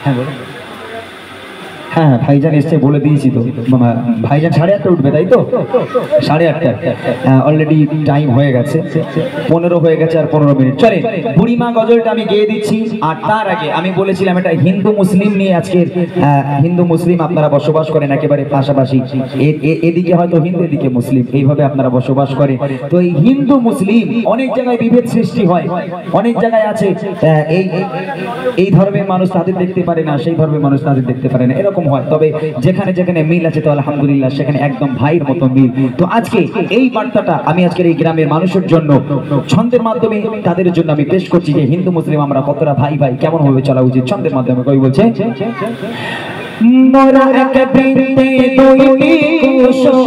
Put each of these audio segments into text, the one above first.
হ্যাঁ বলো। হ্যাঁ ভাইজান এসে বলে দিয়েছি তো, ভাইজান 8:30 উঠবে তাই তো? 8:30 অলরেডি টাইম হয়ে গেছে, 15 হয়ে গেছে আর 15 মিনিট। চলে বুড়িমা গজলটা আমি গেয়ে দিচ্ছি। আর তার আগে আমি বলেছিলাম এটা হিন্দু মুসলিম নিয়ে আজকে, হিন্দু মুসলিম আপনারা বসবাস করেন একেবারে পাশাপাশি, এদিকে হয়তো হিন্দু এদিকে মুসলিম, এইভাবে আপনারা বসবাস করেন। তো এই হিন্দু মুসলিম অনেক জায়গায় বিভেদ সৃষ্টি হয়, অনেক জায়গায় আছে এই ধর্মের মানুষ তাদের দেখতে পারে না, সেই ধর্মের মানুষ তাদের দেখতে পারে না, এরকম হয়। তবে যেখানে যেখানে মিল আছে তো আলহামদুলিল্লাহ, সেখানে একদম ভাইয়ের মতো মিল। তো আজকে এই বার্তাটা আমি আজকের এই গ্রামের মানুষের জন্য ছন্দের মাধ্যমে তাদের জন্য আমি পেশ করছি যে হিন্দু মুসলিম আমরা কতটা ভাই ভাই, কেমন ভাবে চলা উচিত। ছন্দের মাধ্যমে কই বলছে, মোরা এক বৃন্দে দুইটি কুসুম,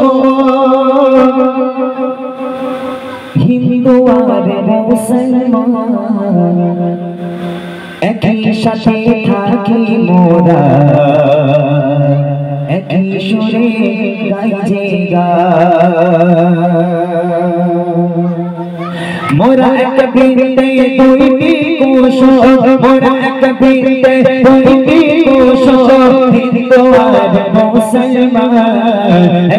হিন্দু আর মুসলমান একই সাথে থাকি মোরা, একই সুরে গাই যে গান। মোরা এক বৃন্দে দুইটি কুসুম, মোরা এক বৃন্দে দুইটি কুসুম, হিন্দু আর মুসলমান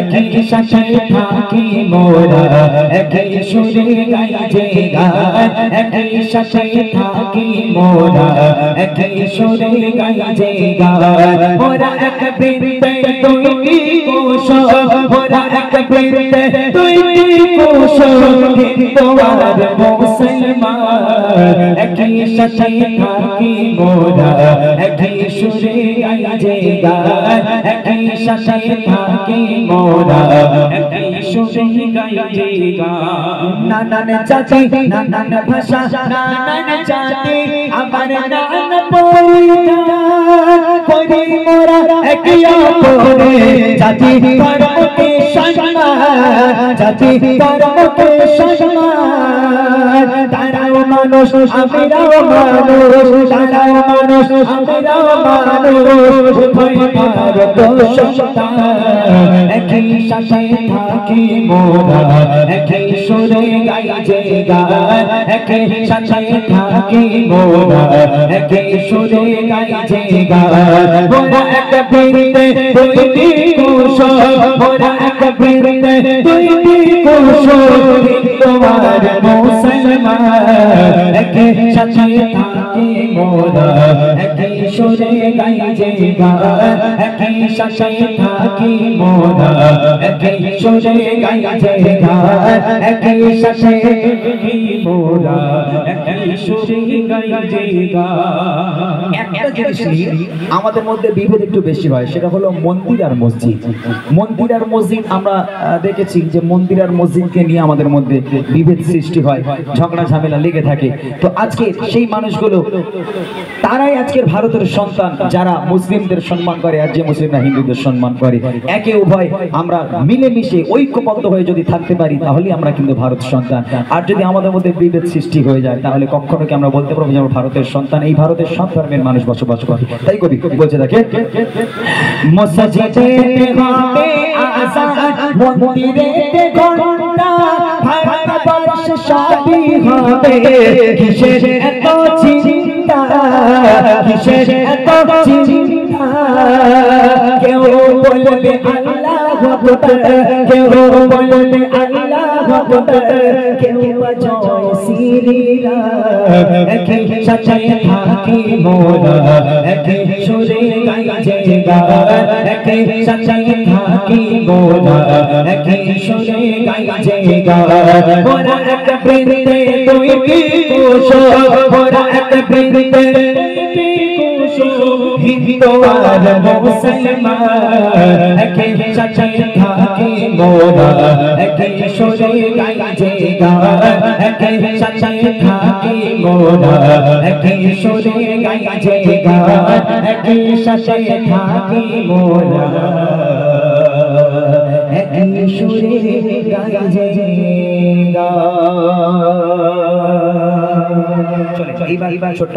একই সাথে থাকি মোরা, একই সুরে গাই যে গান, একই সাথে থাকি মোরা, একই সুরে গাই যে গান। মোরা এক বৃন্দে দুইটি কুসুম, মোরা এক বৃন্দে দুইটি কুসুম, হিন্দু আর মুসলমান একই সাথে থাকি মোরা, একই সুরে গাই যে গান, একই সাথে থাকি মোরা, একই সুরে গাই যে গান। নানান জাতি নানান ভাষা নানান জাতি আমার নানান পরিচয়, করি মোরা একই অপরে জাতি ধর্মকে সম্মান, জাতি ধর্মকে সম্মান। তারাও মানুষ আমরাও মানুষ, তারাও মানুষ আমরাও মানুষ, উভয় ভারত সন্তান একই সাথে থাকি মোরা, একই সুরে গাই যে গান, একই সাথে থাকি মোরা, একই সুরে গাই যে গান। মোরা এক বৃন্দে দুইটি কুসুম, মোরা এক বৃন্দে দুইটি কুসুম, হিন্দু আর মুসলমান একই সাথে থাকি মোরা, একই সুরে গাই যে গান, একই সাথে থাকি মোরা, একই সুরে গাই যে গান, একই সাথে থাকি মোরা, একই সুরে গাই যে গান। একটা জিনিস আমাদের মধ্যে বিভেদ একটু বেশি হয়, সেটা হলো মন্দির আর মসজিদ। মন্দির আর মসজিদ আমরা দেখেছি যে মন্দির আর মসজিদকে নিয়ে আমাদের মধ্যে বিভেদ সৃষ্টি হয়, ঝগড়া ঝামেলা লেগে থাকে। তো আজকে সেই মানুষগুলো তারাই আজকের ভারতের সন্তান, যারা মুসলিমদের সম্মান করে আর যে মুসলিমরা হিন্দুদের সম্মান করে। একে উভয় আমরা মিলেমিশে ঐক্যবদ্ধ হয়ে যদি থাকতে পারি তাহলে আমরা কিন্তু ভারত সন্তান। আর যদি আমাদের মধ্যে বিভেদ সৃষ্টি হয়ে যায় তাহলে কখনো কি আমরা বলতে পারবো যে আমরা ভারতের সন্তান? এই ভারতের সব ধর্মের মানুষ বসবাস করে। তাই কবি বলছে দেখে, মসজিদে হবে আযান, মন্দিরেতে ঘন্টা, ভারতবর্ষ সবই হবে। কিসের এত চিন্তা, কিসের এত চিন্তা? কেউ বলবে আল্লাহু আকবার, কেউ বলবে আল্লাহু আকবার, কেউ জয় শ্রীরাম। একই সাথে থাকি মোরা, একই সুরে গাই যে গান, একই সাথে থাকি মোরা, একই সুরে গাই যে গান। মোরা এক বৃন্দে দুইটি কুসুম, মোরা এক বৃন্দে দুইটি কুসুম, হিন্দু আর মুসলমান একই সাথে থাকি মোরা, একই সুরে গাই যে গান, একই সাথে থাকি মোরা, একই সুরে গাই যে গান, একই সাথে থাকি মোরা, একই সুরে গাই যে গান। চলে এইবার ছোট্ট